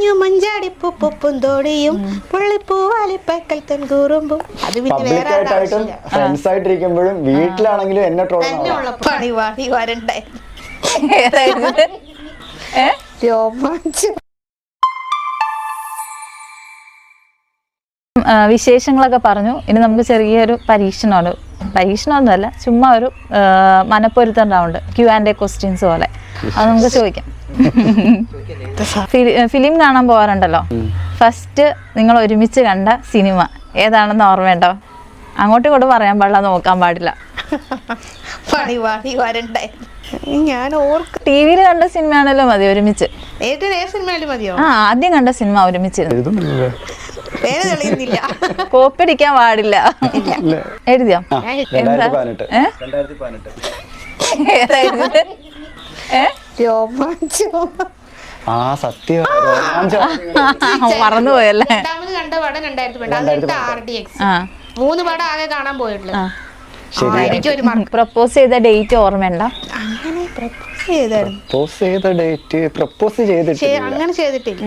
കുഞ്ഞു മഞ്ചാടിപ്പൂപ്പും തോടിയും പുള്ളിപ്പൂവാലിപ്പക്കൽ തൻകൂറുമ്പും. അത് പിന്നെ വേറെ ഫ്രണ്ട്സ് ആയിട്ടിരിക്കുമ്പോഴും വീട്ടിലാണെങ്കിലും എന്നെ തന്നെയുള്ള പണി വാടി വരണ്ടേ. രോമാഞ്ചം. വിശേഷങ്ങളൊക്കെ പറഞ്ഞു. ഇനി നമുക്ക് ചെറിയൊരു പരീക്ഷണമൊന്നുമല്ല, ചുമ്മാ ഒരു മനപ്പൊരുത്തം റൗണ്ട്, Q&A ക്വസ്റ്റ്യൻസ് പോലെ. അത് നമുക്ക് ചോദിക്കാം. ഫിലിം കാണാൻ പോകാറുണ്ടല്ലോ, ഫസ്റ്റ് നിങ്ങൾ ഒരുമിച്ച് കണ്ട സിനിമ ഏതാണെന്ന് ഓർമ്മയുണ്ടോ? അങ്ങോട്ടും ഇങ്ങോട്ടും പറയാൻ പാടില്ല, നോക്കാൻ പാടില്ല. പണി വാടി വരണ്ടേ. ഞാൻ ടിവിയിൽ കണ്ട സിനിമയാണല്ലോ മതി ഒരുമിച്ച്. ഏത് സിനിമയിലും മതിയോ? ആദ്യം കണ്ട സിനിമ ഒരുമിച്ച്. പേര് തെളിയുന്നില്ല. കോപ്പി അടിക്കാൻ പാടില്ല. എഴുതിയോ? മറന്നുപോയല്ലേ? കണ്ട പടം 2012. 3 പടം ആകെ കാണാൻ പോയിട്ടുള്ളു. പ്രപ്പോസ് ചെയ്ത ഡേറ്റ് ഓർമ്മയുണ്ടോ?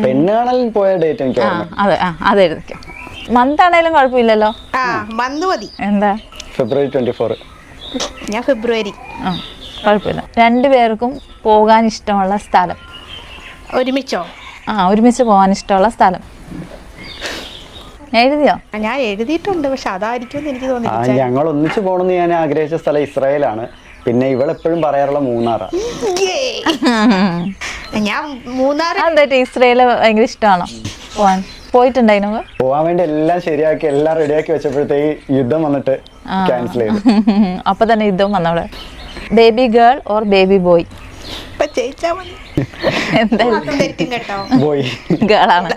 പെണ്ണാണലിൽ പോയ ഡേറ്റ് എനിക്ക് അതെഴുതിക്കാം. മന്ത് ആണേലും കുഴപ്പമില്ലല്ലോ. മന്ത് മതി. എന്താ? ഫെബ്രുവരി 24. ഞാൻ ഫെബ്രുവരി. കുഴപ്പമില്ല. രണ്ടുപേർക്കും പോകാൻ ഇഷ്ടമുള്ള സ്ഥലം. ഒരുമിച്ചോ? ഒരുമിച്ച് പോകാൻ ഇഷ്ടമുള്ള സ്ഥലം എഴുതിയോ? ഞാൻ എഴുതിയിട്ടുണ്ട്, പക്ഷെ അതായിരിക്കും എനിക്ക് തോന്നുന്നു. ഞങ്ങൾ ഒന്നിച്ചു പോകണമെന്ന് ഞാൻ ആഗ്രഹിച്ച സ്ഥലം ഇസ്രായേലാണ്. പിന്നെ ഇവളെപ്പോഴും പറയാറുള്ള മൂന്നാറാ. ഞാൻ മൂന്നാർ. എന്താ ഇസ്രായേല് ഭയങ്കര ഇഷ്ടമാണോ പോവാൻ? പോയിട്ടുണ്ടായിരുന്നു? പോവാൻ വേണ്ടി എല്ലാം ശരിയാക്കി എല്ലാം റെഡിയാക്കി വെച്ചപ്പോഴത്തേക്ക് യുദ്ധം വന്നിട്ട് ക്യാൻസൽ ചെയ്തു. അപ്പൊ തന്നെ യുദ്ധം വന്നവിടെ. Baby girl or baby boy? ഗേളാണ്.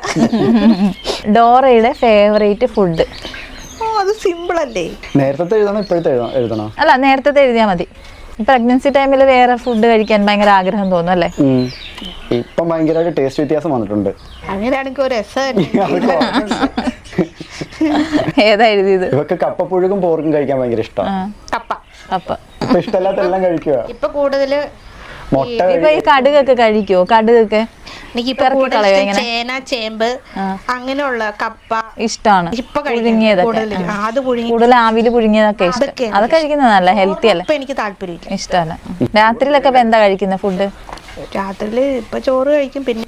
ഡോറയുടെ ഫേവറേറ്റ് ഫുഡ്? അത് സിമ്പിൾ അല്ലേ? നേരത്തെ എഴുതണോ ഇപ്പോഴത്തെ എഴുതണോ? അല്ല, നേരത്തെ എഴുതിയാ മതി. പ്രഗ്നൻസി ടൈമിൽ വേറെ ഫുഡ് കഴിക്കാൻ ഭയങ്കര ആഗ്രഹം തോന്നും അല്ലേ? ഇപ്പൊ ഭയങ്കരമായിട്ട് ടേസ്റ്റ് വ്യത്യാസം വന്നിട്ടുണ്ട്. അങ്ങനെയാണെങ്കിൽ ഒരു ഏതാ എഴുതിയത്? ഇവക്ക് കപ്പപ്പുഴുക്കും പോർക്കും കഴിക്കാൻ ഭയങ്കര ഇഷ്ടമാണ്. കപ്പ ഇപ്പൊ ഇഷ്ടമല്ലാത്ത എല്ലാം കഴിക്കുക. ഇപ്പൊ കൂടുതല് മുട്ട. ഇപ്പൊ ഈ കടുകൊക്കെ കഴിക്കുവോ? കടുകൊക്കെ ചേന, ചേമ്പ്, അങ്ങനെയുള്ള കപ്പ ഇഷ്ടമാണ്. കൂടുതൽ ആവില് പുഴുങ്ങിയതൊക്കെ ഇഷ്ടം. അത് കഴിക്കുന്നത് നല്ല ഹെൽത്തി അല്ലേ? എനിക്ക് താല്പര്യമില്ല, ഇഷ്ടമല്ല. രാത്രിയിലൊക്കെ ഇപ്പൊ എന്താ കഴിക്കുന്ന ഫുഡ്? രാത്രിയില് ഇപ്പൊ ചോറ് കഴിക്കും. പിന്നെ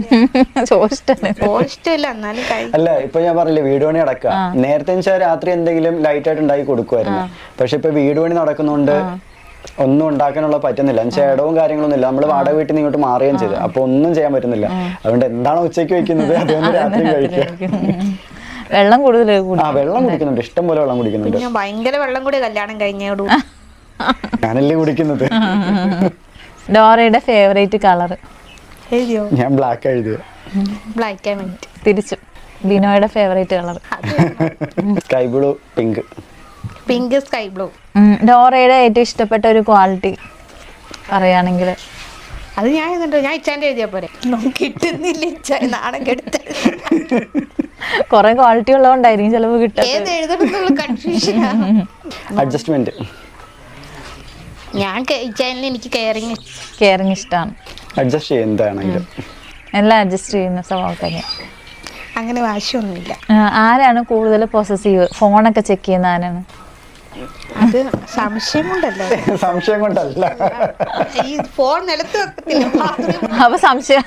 ഇഷ്ടമില്ല, എന്നാലും അല്ല, ഇപ്പൊ ഞാൻ പറഞ്ഞില്ലേ വീട് പണി നടക്കുക. നേരത്തെ രാത്രി എന്തെങ്കിലും ലൈറ്റ് ആയിട്ട് ഉണ്ടാക്കി കൊടുക്കുമായിരുന്നു. പക്ഷെ ഇപ്പൊ വീട് പണി നടക്കുന്നോണ്ട് ഒന്നും ഉണ്ടാക്കാനുള്ള പറ്റുന്നില്ല. ഇടവും കാര്യങ്ങളൊന്നും ഇല്ല. നമ്മള് വാടക വീട്ടിൽ നിന്ന് ഇങ്ങോട്ട് മാറുകയും ചെയ്തു. അപ്പൊ ഒന്നും ചെയ്യാൻ പറ്റുന്നില്ല. അതുകൊണ്ട് എന്താണോ ഉച്ചയ്ക്ക് വെക്കുന്നത് അതൊന്ന് രാത്രി കഴിക്കുക. വെള്ളം കൂടുതൽ വെള്ളം കുടിക്കുന്നുണ്ട്, ഇഷ്ടം പോലെ വെള്ളം കുടിക്കുന്നുണ്ട്. ഭയങ്കര വെള്ളം കൂടി കല്യാണം കഴിഞ്ഞോടൂ ഞാനല്ലേ കുടിക്കുന്നത്. ഡോറയുടെ ഫേവറേറ്റ് കളർ? എഴുതിയോ? ഞാൻ ബ്ലാക്ക് എഴുതിയോ? Black and white. തിരിച്ചു. ബിനോയുടെ favourite colour? Sky blue, pink. Pink, sky blue. ഡോറയുടെ ഏറ്റവും ഇഷ്ടപ്പെട്ട ഒരു ക്വാളിറ്റി പറയുകയാണെങ്കിൽ? അത് ഞാൻ ഇച്ചാൻ്റെ എഴുതിയാ പോരെ. കിട്ടുന്നില്ല, ഇച്ചാൻ നാണം കെടുത്ത. കൊറേ ക്വാളിറ്റി ഉള്ളതുകൊണ്ടായിരിക്കും ചിലപ്പോൾ കിട്ടുക. അഡ്ജസ്റ്റ്മെന്റ്. ഞാൻ ഇച്ചാനിൽ എനിക്ക് കെയറിങ് ഇഷ്ടമാണ്. അഡ്ജസ്റ്റ് ചെയ്യും എന്താണെങ്കിലും. എല്ലാം അഡ്ജസ്റ്റ് ചെയ്യുന്ന സ്വഭാവത്തന്നെ. അങ്ങനെ വാശിയൊന്നുമില്ല. ആരാണ് കൂടുതൽ പൊസസീവ്? ഫോണൊക്കെ ചെക്ക് ചെയ്യുന്ന ആരാണ്? അത് സംശയം കൊണ്ടല്ല. സംശയം കൊണ്ടല്ല, ഈ ഫോൺ നിലത്ത് വെക്കത്തില്ല. അപ്പൊ സംശയം.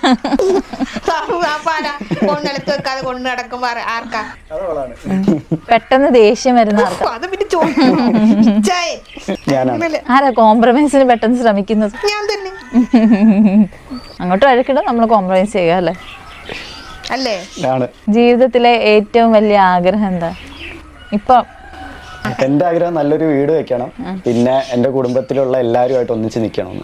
ഫോൺ നിലത്ത് വെക്കാതെ കൊണ്ട് നടക്കുമ്പോ ആർക്കാ പെട്ടെന്ന് ദേഷ്യം വരുന്ന ആർക്കാ? അത് പിന്നെ ആരാ കോംപ്രമൈസിന് പെട്ടെന്ന് ശ്രമിക്കുന്നത്? ഞാൻ തന്നെ. അങ്ങോട്ട് വഴക്കിടും, നമ്മൾ കോംപ്രമൈസ് ചെയ്യുക അല്ലേ? അല്ലേ? ജീവിതത്തിലെ ഏറ്റവും വലിയ ആഗ്രഹം എന്താ ഇപ്പൊ? എന്റെ ആഗ്രഹം നല്ലൊരു വീട് വെക്കണം, പിന്നെ എന്റെ കുടുംബത്തിലുള്ള എല്ലാവരുമായിട്ട് ഒന്നിച്ച് നിൽക്കണം.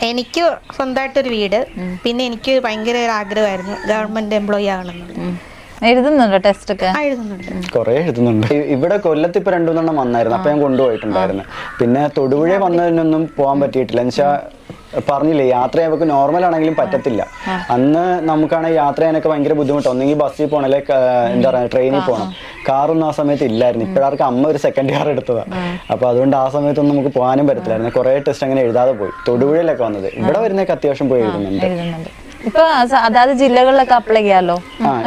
എനിക്ക് സ്വന്തമായിട്ടൊരു വീട്, പിന്നെ എനിക്ക് ഭയങ്കര ആഗ്രഹമായിരുന്നു ഗവൺമെന്റ് എംപ്ലോയി ആകണം. എഴുതുന്നുണ്ടോ ടെസ്റ്റ് ഒക്കെ? കൊറേ എഴുതുന്നുണ്ട്. ഇവിടെ കൊല്ലത്ത് ഇപ്പൊ 2-3 വന്നായിരുന്നു, അപ്പൊ ഞാൻ കൊണ്ടുപോയിട്ടുണ്ടായിരുന്നു. പിന്നെ തൊടുപുഴ വന്നതിനൊന്നും പോകാൻ പറ്റിയിട്ടില്ല. എന്നുവെച്ചാ പറഞ്ഞില്ലേ, യാത്ര നമുക്ക് നോർമൽ ആണെങ്കിലും പറ്റത്തില്ല. അന്ന് നമുക്കാണെങ്കിൽ യാത്ര ചെയ്യാനൊക്കെ ഭയങ്കര ബുദ്ധിമുട്ട്. ഒന്നെങ്കിൽ ബസ്സിൽ പോകണം, അല്ലെ എന്താ പറയുക ട്രെയിനിൽ പോകണം. കാറൊന്നും ആ സമയത്ത് ഇല്ലായിരുന്നു. ഇപ്പോഴാർക്ക് അമ്മ ഒരു സെക്കൻഡ് കാർ എടുത്തതാണ്. അപ്പൊ അതുകൊണ്ട് ആ സമയത്തൊന്നും നമുക്ക് പോകാനും പറ്റത്തില്ലായിരുന്നു. കുറെ ടെസ്റ്റ് അങ്ങനെ എഴുതാതെ പോയി. തൊടുപുഴയിലൊക്കെ വന്നത്. ഇവിടെ വരുന്നൊക്കെ അത്യാവശ്യം പോയി എഴുതുന്നുണ്ട്. ഇപ്പൊ അതായത് ജില്ലകളിലൊക്കെ അപ്ലൈ ചെയ്യാലോ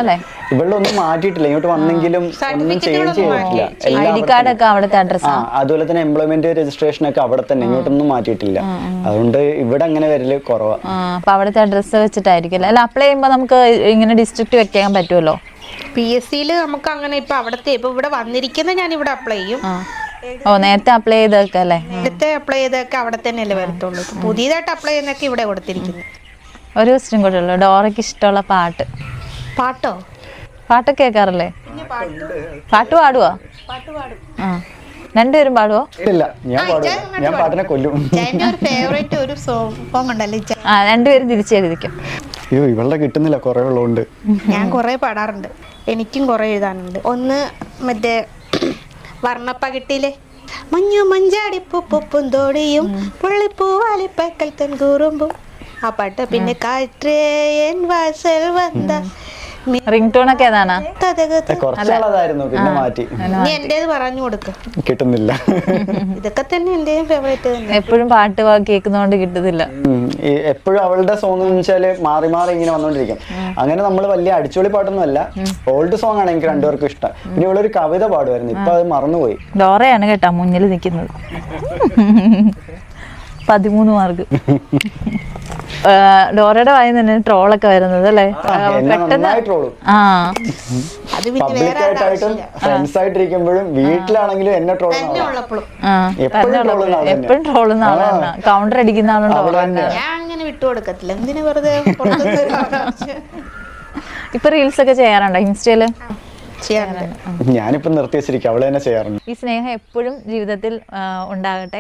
അല്ലേ? ഇവിടെ ഒന്നും മാറ്റിയിട്ടില്ല, ഇങ്ങോട്ട് വന്നെങ്കിലും ഒന്നും ചേഞ്ച് ചെയ്തിട്ടില്ല. ID കാർഡ് ഒക്കെ അവിടുത്തെ അഡ്രസ്. അതുപോലെ തന്നെ എംപ്ലോയ്മെന്റ് രജിസ്ട്രേഷൻ ഒക്കെ അവിടെ തന്നെ, ഇങ്ങോട്ടൊന്നും മാറ്റിയിട്ടില്ല. അതുകൊണ്ട് ഇവിടെ അങ്ങനെ വരല് കുറവാ. അപ്പൊ അവിടുത്തെ അഡ്രസ്സ് വെച്ചിട്ടായിരിക്കും അല്ല അപ്ലൈ ചെയ്യുമ്പോ നമുക്ക് ഇങ്ങനെ ഡിസ്ട്രിക്ട് വെക്കാൻ പറ്റുമല്ലോ? PSC നമുക്ക് അങ്ങനെ ഇപ്പൊ അവിടത്തെ ഇപ്പൊ ഇവിടെ വന്നിരിക്കുന്ന ഞാൻ ഇവിടെ അപ്ലൈ ചെയ്യും. ഓ നേരത്തെ അപ്ലൈ ചെയ്തൊക്കെ അല്ലേ? നേരത്തെ അപ്ലൈ ചെയ്തൊക്കെ അവിടെ തന്നെയല്ലേ വരത്തുള്ളൂ. പുതിയതായിട്ട് അപ്ലൈ ചെയ്യുന്നൊക്കെ ഇവിടെ കൊടുത്തിരിക്കുന്നു. ഒരു ക്വസ്റ്റ്യൻ കൂടെ ഉള്ളു. ഡോറയ്ക്ക് ഇഷ്ടമുള്ള പാട്ട്? പാട്ടോ? പാട്ടൊക്കെ കേൾക്കാറില്ലേ? പാട്ട് പാടുവോ? ആ രണ്ടുപേരും പാടുവോ? ഇല്ല, ഞാൻ പാട്ടിനെ കൊല്ലും. എന്റെ ഒരു ഫേവറേറ്റ് ഒരു സോങ് ഉണ്ടല്ലോ. ആ രണ്ടുപേരും തിരിച്ചെഴുതിക്കും. അയ്യോ ഇവളുടെ കിട്ടുന്നില്ല, കുറെ ഉള്ളതുകൊണ്ട്. ഞാൻ കുറെ പാടാറുണ്ട്, എനിക്കും കുറെ എഴുതാനുണ്ട്. ഒന്ന് മറ്റേ വർണ്ണപ്പകിട്ടിയിലെ മഞ്ഞു മഞ്ചാടിപ്പൂപ്പും തോടിയും പുള്ളിപ്പൂവാലിപ്പക്കൽ തൻ കൂറുമ്പും ആ പാട്ട്. പിന്നെ കാറ്റേ എൻ വാസൽ വന്ന റിംഗ് ടോൺ ഒക്കെ ഏതാണ്? കുറച്ചാളതായിരുന്നു, പിന്നെ മാറ്റി. നീ എന്റേത് പറഞ്ഞു കൊടുക്ക. കിട്ടുന്നില്ല. ഇതൊക്കെ തന്നെ എന്റെയും ഫേവറേറ്റ് തന്നെ. എപ്പോഴും പാട്ട് കേൾക്കുന്നോണ്ട് കിട്ടുന്നില്ല. എപ്പോഴും അവളുടെ സോങ് എന്ന് വെച്ചാല് മാറി മാറി ഇങ്ങനെ വന്നോണ്ടിരിക്കും. അങ്ങനെ നമ്മൾ വലിയ അടിച്ചുപൊളി പാട്ടൊന്നും അല്ല, ഓൾഡ് സോങ് ആണ് എനിക്ക് രണ്ടുപേർക്കും ഇഷ്ടം. പിന്നെ ഇവളൊരു കവിത പാടുമായിരുന്നു, ഇപ്പൊ അത് മറന്നുപോയി. ഡോറയാണ് കേട്ടാ മുന്നിൽ നിൽക്കുന്നത്. 13 മാർക്ക്. ഡോറയുടെ വായിൽ തന്നെ ട്രോളൊക്കെ വരുന്നത് അല്ലേ? പെട്ടെന്ന് ആ അത് പിന്നെ വേറെ പബ്ലിക്കായിട്ടായിട്ടും ഫ്രണ്ട്സ് ആയിട്ടിരിക്കുമ്പോഴും വീട്ടിലാണെങ്കിലും എന്നെ ട്രോൾ ഉള്ളപ്പോഴും എപ്പോഴും ട്രോളുന്ന ആളാണ്, കൗണ്ടർ അടിക്കുന്ന ആളുണ്ടോ? ഞാൻ അങ്ങനെ വിട്ടുകൊടുക്കത്തില്ല. എന്തിനു വെറുതെ ഇപ്പൊ റീൽസ് ഒക്കെ ചെയ്യാറുണ്ടോ ഇൻസ്റ്റയില്? ചെയ്യാറുണ്ട്. ഞാനിപ്പോ നിർത്തി വെച്ചിരിക്കും, അവള് തന്നെ ചെയ്യാറുണ്ട്. ഈ സ്നേഹം എപ്പോഴും ജീവിതത്തിൽ ഉണ്ടാകട്ടെ.